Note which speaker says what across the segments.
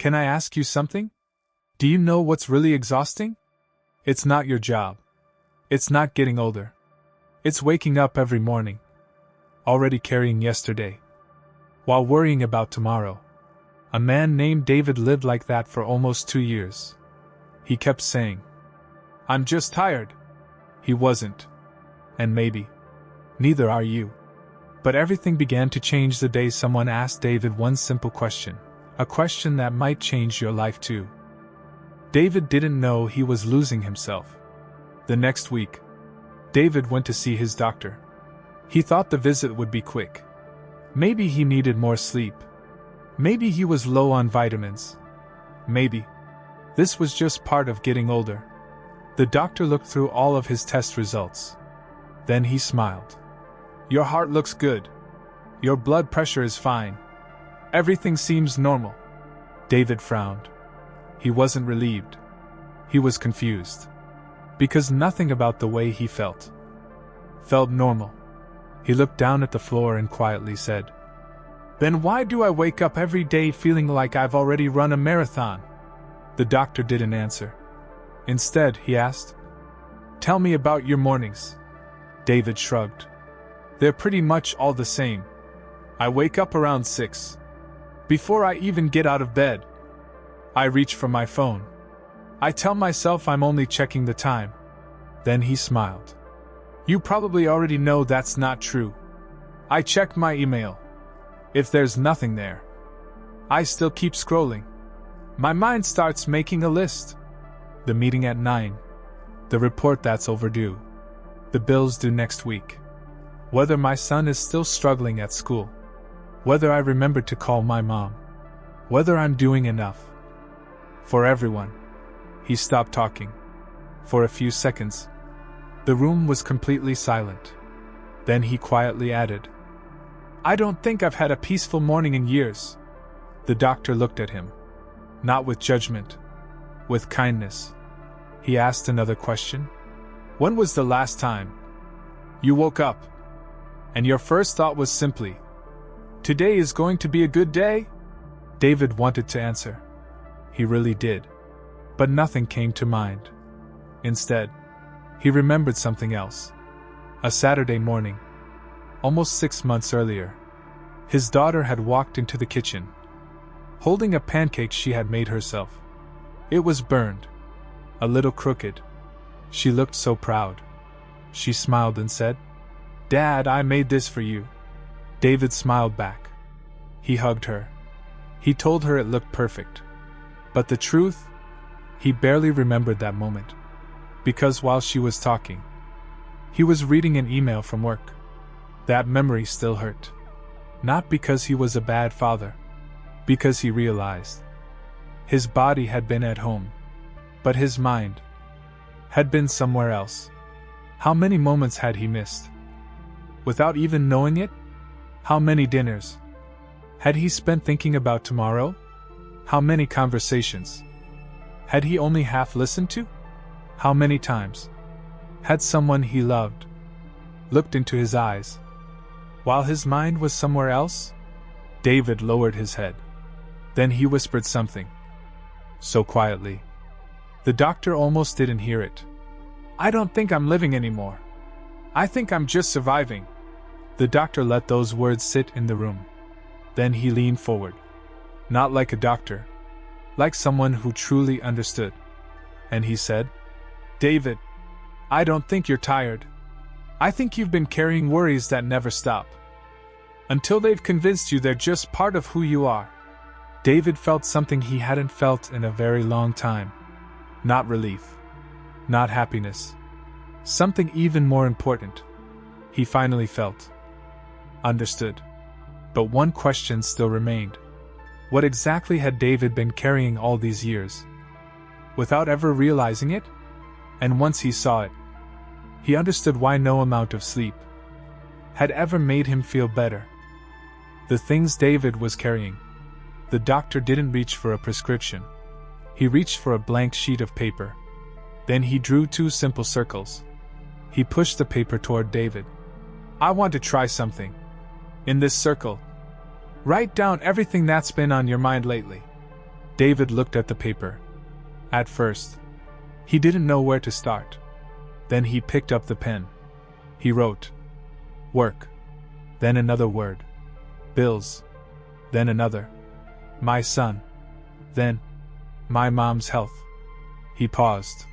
Speaker 1: Can I ask you something? Do you know what's really exhausting? It's not your job. It's not getting older. It's waking up every morning, already carrying yesterday, while worrying about tomorrow. A man named David lived like that for almost 2 years. He kept saying, "I'm just tired." He wasn't. And maybe, neither are you. But everything began to change the day someone asked David one simple question, a question that might change your life too. David didn't know he was losing himself. The next week, David went to see his doctor. He thought the visit would be quick. Maybe he needed more sleep. Maybe he was low on vitamins. Maybe this was just part of getting older. The doctor looked through all of his test results. Then he smiled. "Your heart looks good. Your blood pressure is fine. Everything seems normal." David frowned. He wasn't relieved. He was confused. Because nothing about the way he felt normal. He looked down at the floor and quietly said, "Then why do I wake up every day feeling like I've already run a marathon?" The doctor didn't answer. Instead, he asked, "Tell me about your mornings." David shrugged. "They're pretty much all the same. I wake up around 6. Before I even get out of bed, I reach for my phone. I tell myself I'm only checking the time." Then he smiled. "You probably already know that's not true. I check my email. If there's nothing there, I still keep scrolling. My mind starts making a list. The meeting at 9. The report that's overdue. The bills due next week. Whether my son is still struggling at school. Whether I remember to call my mom. Whether I'm doing enough for everyone." He stopped talking. For a few seconds, the room was completely silent. Then he quietly added, "I don't think I've had a peaceful morning in years." The doctor looked at him. Not with judgment. With kindness. He asked another question. "When was the last time you woke up and your first thought was simply, 'Today is going to be a good day'?" David wanted to answer. He really did. But nothing came to mind. Instead, he remembered something else. A Saturday morning, almost 6 months earlier, his daughter had walked into the kitchen, holding a pancake she had made herself. It was burned, a little crooked. She looked so proud. She smiled and said, "Dad, I made this for you." David smiled back. He hugged her. He told her it looked perfect. But the truth, he barely remembered that moment. Because while she was talking, he was reading an email from work. That memory still hurt. Not because he was a bad father. Because he realized his body had been at home, but his mind had been somewhere else. How many moments had he missed? Without even knowing it? How many dinners had he spent thinking about tomorrow? How many conversations had he only half listened to? How many times had someone he loved looked into his eyes while his mind was somewhere else? David lowered his head. Then he whispered something. So quietly, the doctor almost didn't hear it. "I don't think I'm living anymore. I think I'm just surviving." The doctor let those words sit in the room. Then he leaned forward. Not like a doctor, like someone who truly understood. And he said, "David, I don't think you're tired. I think you've been carrying worries that never stop. Until they've convinced you they're just part of who you are." David felt something he hadn't felt in a very long time. Not relief. Not happiness. Something even more important. He finally felt understood. But one question still remained. What exactly had David been carrying all these years? Without ever realizing it? And once he saw it, he understood why no amount of sleep had ever made him feel better. The things David was carrying. The doctor didn't reach for a prescription. He reached for a blank sheet of paper. Then he drew 2 simple circles. He pushed the paper toward David. "I want to try something. In this circle, write down everything that's been on your mind lately. David looked at the paper. At first, he didn't know where to start. Then he picked up the pen. He wrote, "Work." Then another word. "Bills." Then another. "My son." Then, "My mom's health." He paused.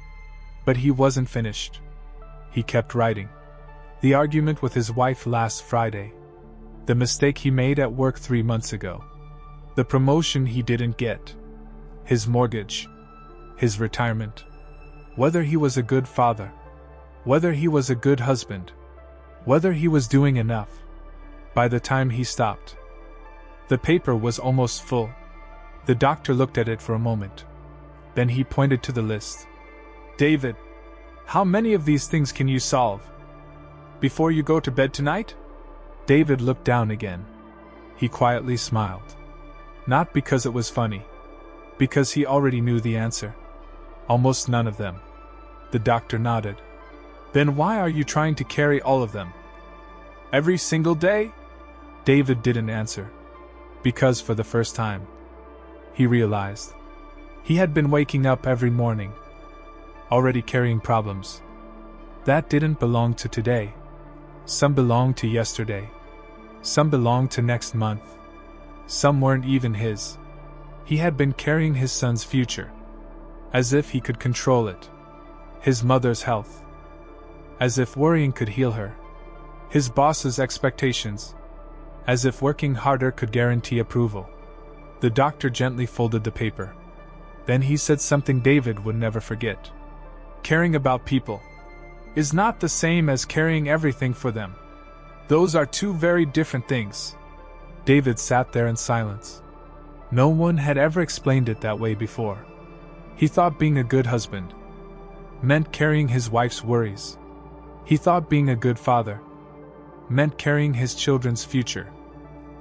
Speaker 1: But he wasn't finished. He kept writing. The argument with his wife last Friday. The mistake he made at work 3 months ago. The promotion he didn't get. His mortgage. His retirement. Whether he was a good father. Whether he was a good husband. Whether he was doing enough. By the time he stopped, the paper was almost full. The doctor looked at it for a moment. Then he pointed to the list. "David, how many of these things can you solve before you go to bed tonight?" David looked down again. He quietly smiled. Not because it was funny. Because he already knew the answer. "Almost none of them." The doctor nodded. "Then why are you trying to carry all of them? Every single day?" David didn't answer. Because for the first time, he realized he had been waking up every morning, already carrying problems that didn't belong to today. Some belonged to yesterday. Some belonged to next month. Some weren't even his. He had been carrying his son's future, as if he could control it. His mother's health, as if worrying could heal her. His boss's expectations, as if working harder could guarantee approval. The doctor gently folded the paper. Then he said something David would never forget. Caring about people is not the same as caring everything for them. Those are two very different things. David sat there in silence. No one had ever explained it that way before. He thought being a good husband meant carrying his wife's worries. He thought being a good father meant carrying his children's future.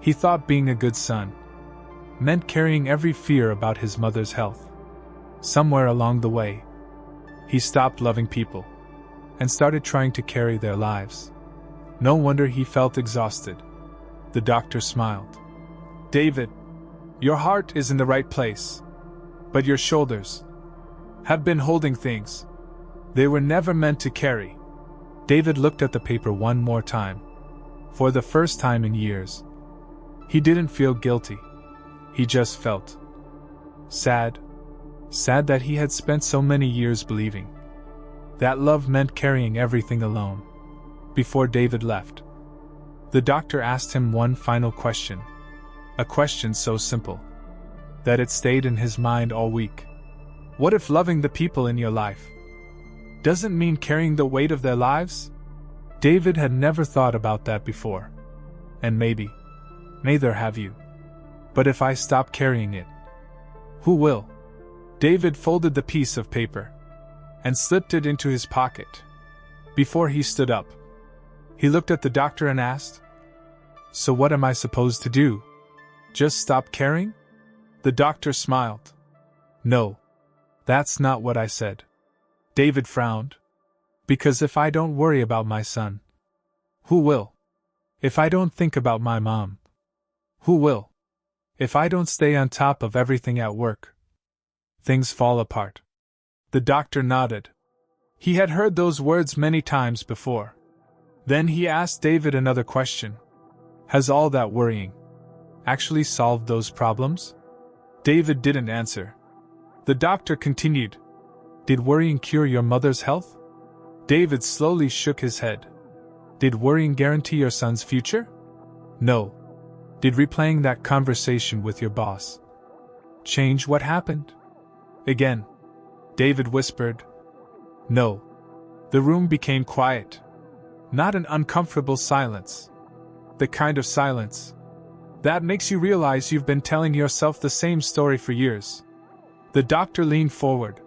Speaker 1: He thought being a good son meant carrying every fear about his mother's health. Somewhere along the way, he stopped loving people and started trying to carry their lives. No wonder he felt exhausted. The doctor smiled. "David, your heart is in the right place, but your shoulders have been holding things they were never meant to carry." David looked at the paper one more time. For the first time in years, he didn't feel guilty. He just felt sad. Sad that he had spent so many years believing that love meant carrying everything alone. Before David left, the doctor asked him one final question. A question so simple that it stayed in his mind all week. What if loving the people in your life doesn't mean carrying the weight of their lives? David had never thought about that before. And maybe, neither have you. But if I stop carrying it, who will? David folded the piece of paper and slipped it into his pocket. Before he stood up, he looked at the doctor and asked, "So what am I supposed to do? Just stop caring?" The doctor smiled. "No, that's not what I said." David frowned. "Because if I don't worry about my son, who will? If I don't think about my mom, who will? If I don't stay on top of everything at work, things fall apart." The doctor nodded. He had heard those words many times before. Then he asked David another question. Has all that worrying actually solved those problems? David didn't answer. The doctor continued. Did worrying cure your mother's health? David slowly shook his head. Did worrying guarantee your son's future? No. Did replaying that conversation with your boss change what happened? Again, David whispered. No. The room became quiet. Not an uncomfortable silence. The kind of silence that makes you realize you've been telling yourself the same story for years. The doctor leaned forward.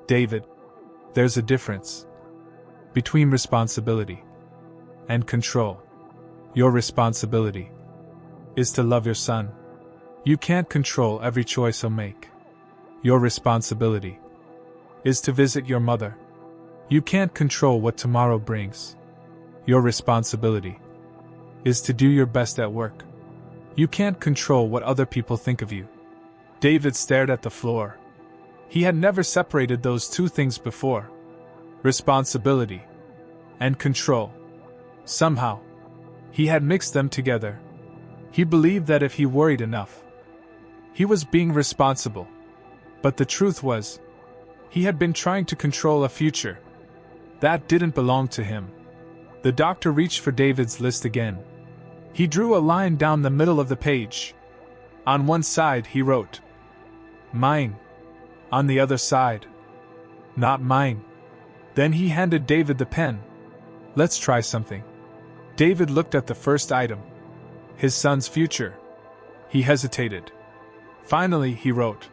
Speaker 1: David, there's a difference between responsibility and control. Your responsibility is to love your son. You can't control every choice he'll make. Your responsibility is to visit your mother. You can't control what tomorrow brings. Your responsibility is to do your best at work. You can't control what other people think of you. David stared at the floor. He had never separated those two things before: responsibility and control. Somehow, he had mixed them together. He believed that if he worried enough, he was being responsible. But the truth was, he had been trying to control a future that didn't belong to him. The doctor reached for David's list again. He drew a line down the middle of the page. On one side he wrote, "Mine." On the other side, "Not mine." Then he handed David the pen. "Let's try something." David looked at the first item, his son's future. He hesitated. Finally he wrote,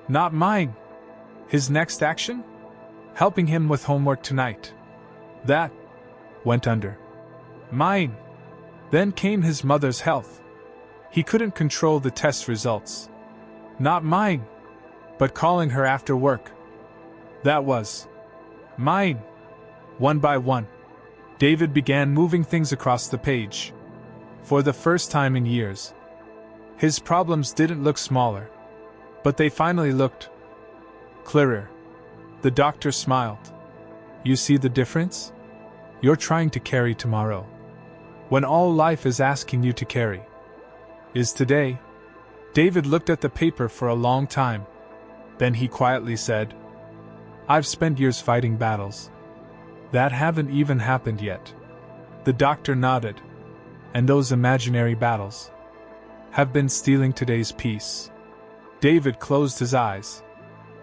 Speaker 1: "Not mine." His next action? Helping him with homework tonight. That went under. Mine. Then came his mother's health. He couldn't control the test results. Not mine. But calling her after work. That was mine. One by one, David began moving things across the page. For the first time in years, his problems didn't look smaller, but they finally looked clearer. The doctor smiled. "You see the difference? You're trying to carry tomorrow, when all life is asking you to carry is today." David looked at the paper for a long time. Then he quietly said, "I've spent years fighting battles that haven't even happened yet." The doctor nodded. "And those imaginary battles have been stealing today's peace." David closed his eyes.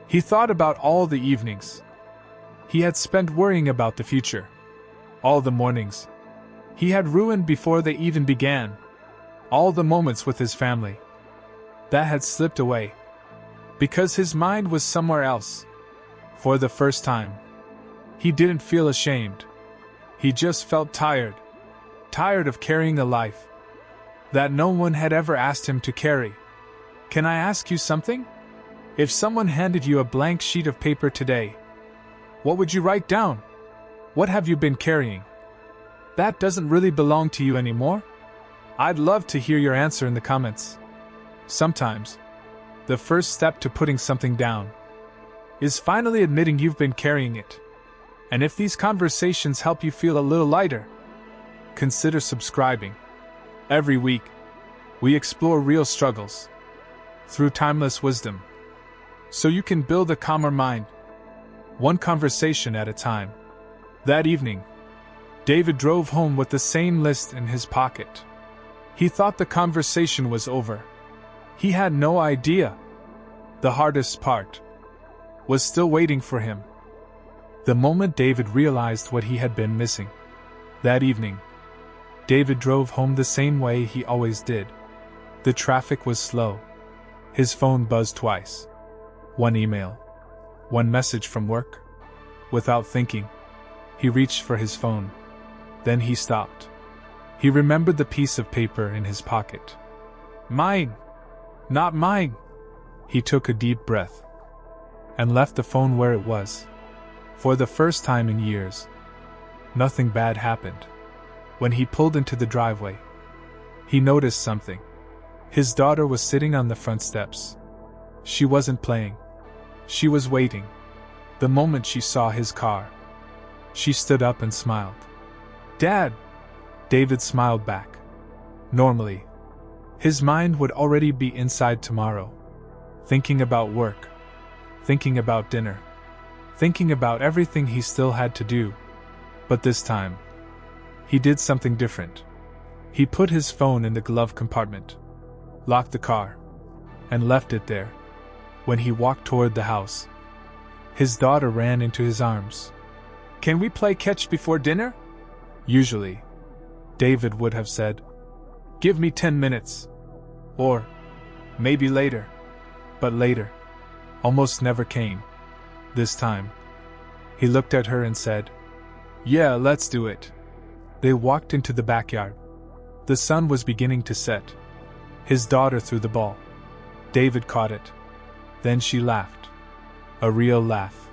Speaker 1: He thought about all the evenings he had spent worrying about the future. All the mornings he had ruined before they even began. All the moments with his family that had slipped away because his mind was somewhere else. For the first time, he didn't feel ashamed. He just felt tired. Tired of carrying a life that no one had ever asked him to carry. Can I ask you something? If someone handed you a blank sheet of paper today, what would you write down? What have you been carrying that doesn't really belong to you anymore? I'd love to hear your answer in the comments. Sometimes, the first step to putting something down is finally admitting you've been carrying it. And if these conversations help you feel a little lighter, consider subscribing. Every week, we explore real struggles through timeless wisdom, so you can build a calmer mind, one conversation at a time. That evening, David drove home with the same list in his pocket. He thought the conversation was over. He had no idea the hardest part was still waiting for him. The moment David realized what he had been missing. That evening, David drove home the same way he always did. The traffic was slow. His phone buzzed twice. One email. One message from work. Without thinking, he reached for his phone. Then he stopped. He remembered the piece of paper in his pocket. Mine! Not mine! He took a deep breath and left the phone where it was. For the first time in years, nothing bad happened. When he pulled into the driveway, he noticed something. His daughter was sitting on the front steps. She wasn't playing. She was waiting. The moment she saw his car, she stood up and smiled. "Dad!" David smiled back. Normally, his mind would already be inside tomorrow, thinking about work, thinking about dinner, thinking about everything he still had to do. But this time, he did something different. He put his phone in the glove compartment, locked the car, and left it there. When he walked toward the house, his daughter ran into his arms. "Can we play catch before dinner?" Usually, David would have said, "Give me 10 minutes. Or, maybe later." But later almost never came. This time, he looked at her and said, "Yeah, let's do it." They walked into the backyard. The sun was beginning to set. His daughter threw the ball. David caught it. Then she laughed. A real laugh.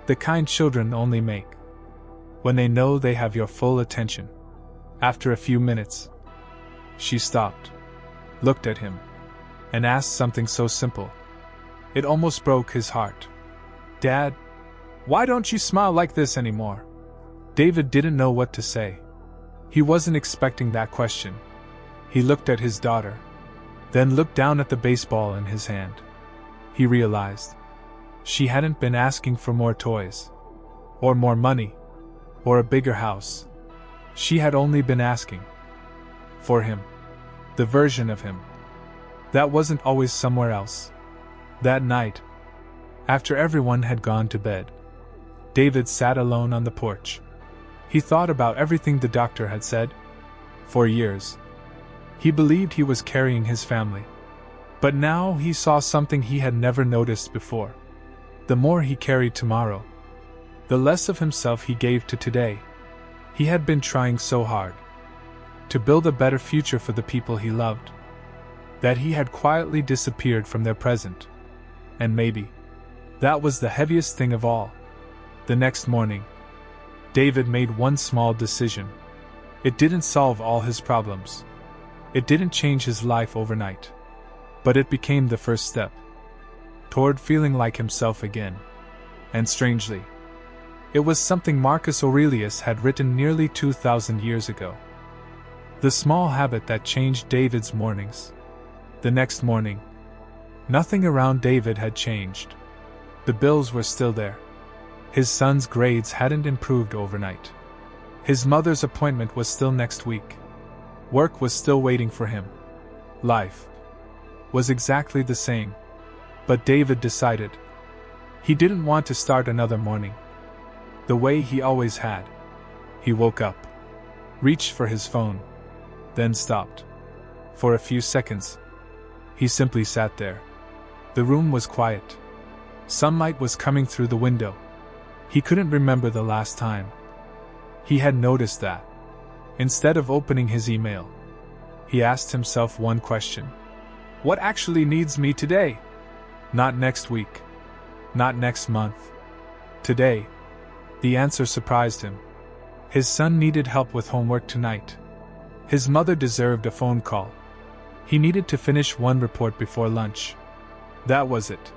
Speaker 1: The kind children only make when they know they have your full attention. After a few minutes, she stopped, looked at him, and asked something so simple. It almost broke his heart. "Dad, why don't you smile like this anymore?" David didn't know what to say. He wasn't expecting that question. He looked at his daughter, then looked down at the baseball in his hand. He realized she hadn't been asking for more toys, or more money, or a bigger house. She had only been asking for him, the version of him that wasn't always somewhere else. That night, after everyone had gone to bed, David sat alone on the porch. He thought about everything the doctor had said. For years, he believed he was carrying his family. But now he saw something he had never noticed before. The more he carried tomorrow, the less of himself he gave to today. He had been trying so hard to build a better future for the people he loved, that he had quietly disappeared from their present. And maybe that was the heaviest thing of all. The next morning, David made one small decision. It didn't solve all his problems. It didn't change his life overnight. But it became the first step toward feeling like himself again. And strangely, it was something Marcus Aurelius had written nearly 2,000 years ago. The small habit that changed David's mornings. The next morning, nothing around David had changed. The bills were still there. His son's grades hadn't improved overnight. His mother's appointment was still next week. Work was still waiting for him. Life was exactly the same. But David decided he didn't want to start another morning the way he always had. He woke up, reached for his phone, then stopped. For a few seconds, he simply sat there. The room was quiet. Sunlight was coming through the window. He couldn't remember the last time he had noticed that. Instead of opening his email, he asked himself one question. What actually needs me today? Not next week. Not next month. Today. The answer surprised him. His son needed help with homework tonight. His mother deserved a phone call. He needed to finish one report before lunch. That was it.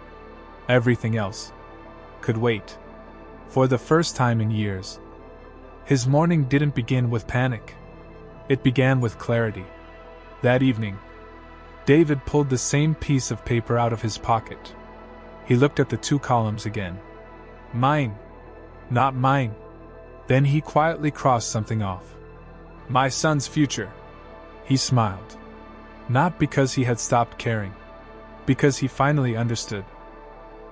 Speaker 1: Everything else could wait. For the first time in years, his morning didn't begin with panic. It began with clarity. That evening, David pulled the same piece of paper out of his pocket. He looked at the two columns again. Mine. Not mine. Then he quietly crossed something off. My son's future. He smiled. Not because he had stopped caring. Because he finally understood.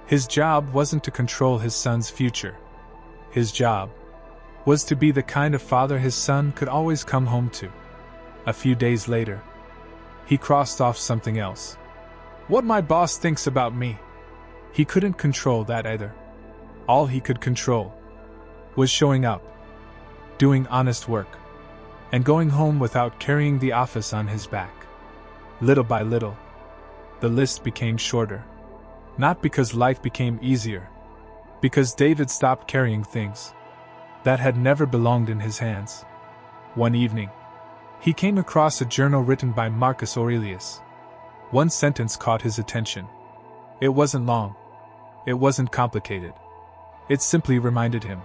Speaker 1: His job wasn't to control his son's future. His job was to be the kind of father his son could always come home to. A few days later, he crossed off something else. What my boss thinks about me. He couldn't control that either. All he could control was showing up, doing honest work, and going home without carrying the office on his back. Little by little, the list became shorter. Not because life became easier, because David stopped carrying things that had never belonged in his hands. One evening, he came across a journal written by Marcus Aurelius. One sentence caught his attention. It wasn't long. It wasn't complicated. It simply reminded him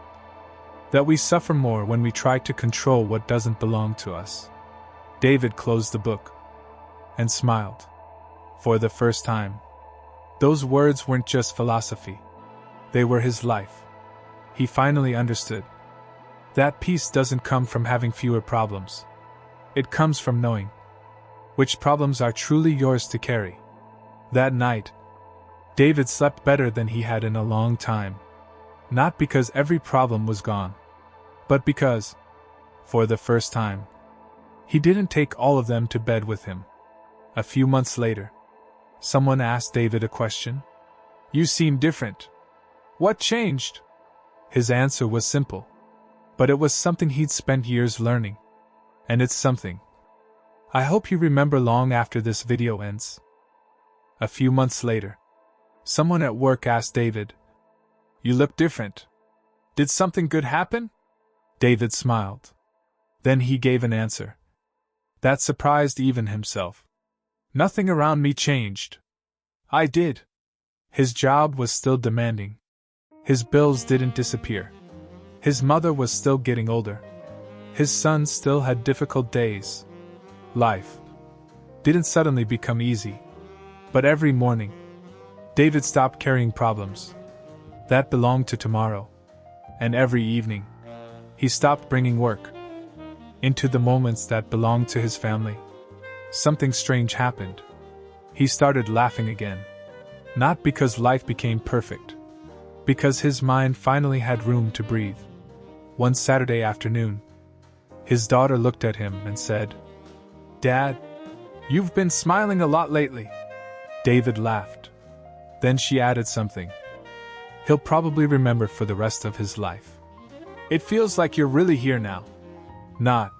Speaker 1: that we suffer more when we try to control what doesn't belong to us. David closed the book and smiled. For the first time, those words weren't just philosophy. They were his life. He finally understood that peace doesn't come from having fewer problems. It comes from knowing which problems are truly yours to carry. That night, David slept better than he had in a long time. Not because every problem was gone, but because, for the first time, he didn't take all of them to bed with him. A few months later, someone asked David a question. You seem different. What changed? His answer was simple, but it was something he'd spent years learning. And it's something I hope you remember long after this video ends. A few months later, someone at work asked David, You look different. Did something good happen? David smiled. Then he gave an answer that surprised even himself. Nothing around me changed. I did. His job was still demanding. His bills didn't disappear. His mother was still getting older. His son still had difficult days. Life didn't suddenly become easy. But every morning, David stopped carrying problems that belonged to tomorrow. And every evening, he stopped bringing work into the moments that belonged to his family. Something strange happened. He started laughing again. Not because life became perfect. Because his mind finally had room to breathe. One Saturday afternoon, his daughter looked at him and said, "Dad, you've been smiling a lot lately." David laughed. Then she added something he'll probably remember for the rest of his life. "It feels like you're really here now. Not,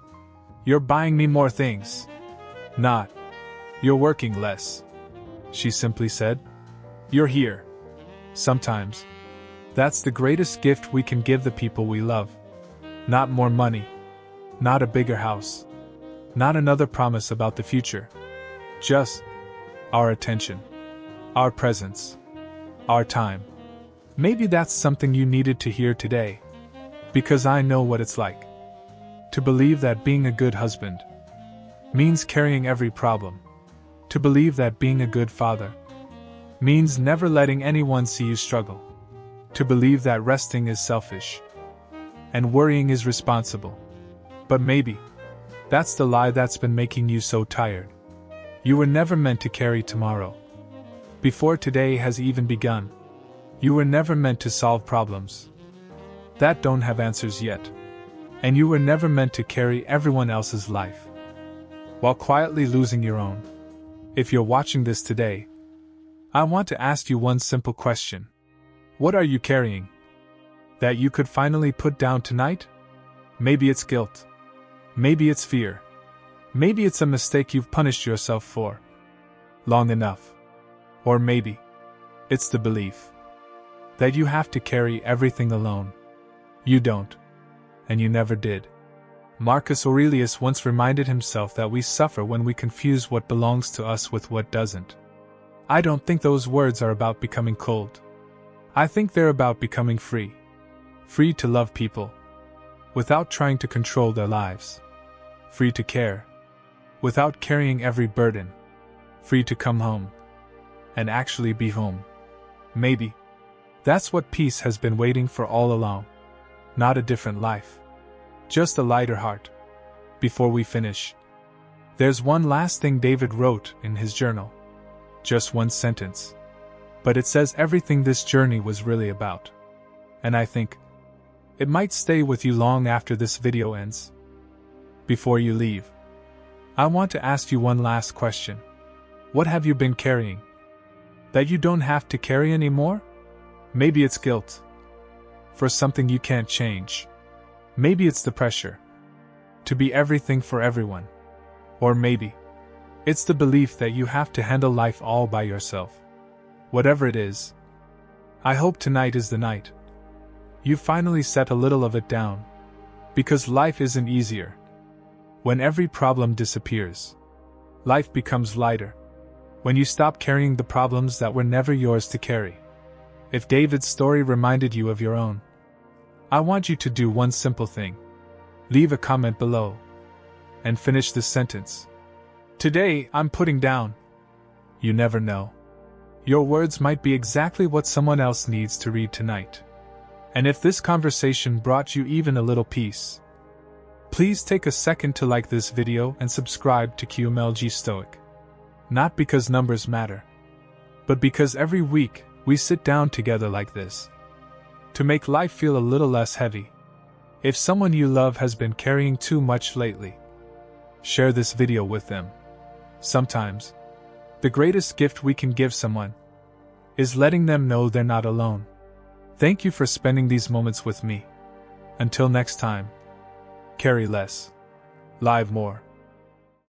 Speaker 1: you're buying me more things. Not, you're working less." She simply said, "You're here." Sometimes, that's the greatest gift we can give the people we love. Not more money. Not a bigger house. Not another promise about the future. Just our attention. Our presence. Our time. Maybe that's something you needed to hear today. Because I know what it's like to believe that being a good husband means carrying every problem. To believe that being a good father means never letting anyone see you struggle. To believe that resting is selfish and worrying is responsible. But maybe that's the lie that's been making you so tired. You were never meant to carry tomorrow. Before today has even begun. You were never meant to solve problems that don't have answers yet. And you were never meant to carry everyone else's life while quietly losing your own. If you're watching this today, I want to ask you one simple question. What are you carrying that you could finally put down tonight? Maybe it's guilt. Maybe it's fear. Maybe it's a mistake you've punished yourself for long enough. Or maybe it's the belief that you have to carry everything alone. You don't. And you never did. Marcus Aurelius once reminded himself that we suffer when we confuse what belongs to us with what doesn't. I don't think those words are about becoming cold. I think they're about becoming free. Free to love people without trying to control their lives. Free to care without carrying every burden. Free to come home and actually be home. Maybe that's what peace has been waiting for all along. Not a different life. Just a lighter heart. Before we finish, there's one last thing David wrote in his journal. Just one sentence. But it says everything this journey was really about. And I think it might stay with you long after this video ends. Before you leave, I want to ask you one last question. What have you been carrying that you don't have to carry anymore? Maybe it's guilt for something you can't change. Maybe it's the pressure to be everything for everyone. Or maybe it's the belief that you have to handle life all by yourself. Whatever it is, I hope tonight is the night you finally set a little of it down. Because life isn't easier when every problem disappears. Life becomes lighter when you stop carrying the problems that were never yours to carry. If David's story reminded you of your own, I want you to do one simple thing. Leave a comment below and finish this sentence. Today, I'm putting down. You never know. Your words might be exactly what someone else needs to read tonight. And if this conversation brought you even a little peace, please take a second to like this video and subscribe to QMLG Stoic. Not because numbers matter, but because every week we sit down together like this to make life feel a little less heavy. If someone you love has been carrying too much lately, share this video with them. Sometimes, the greatest gift we can give someone is letting them know they're not alone. Thank you for spending these moments with me. Until next time, carry less, live more.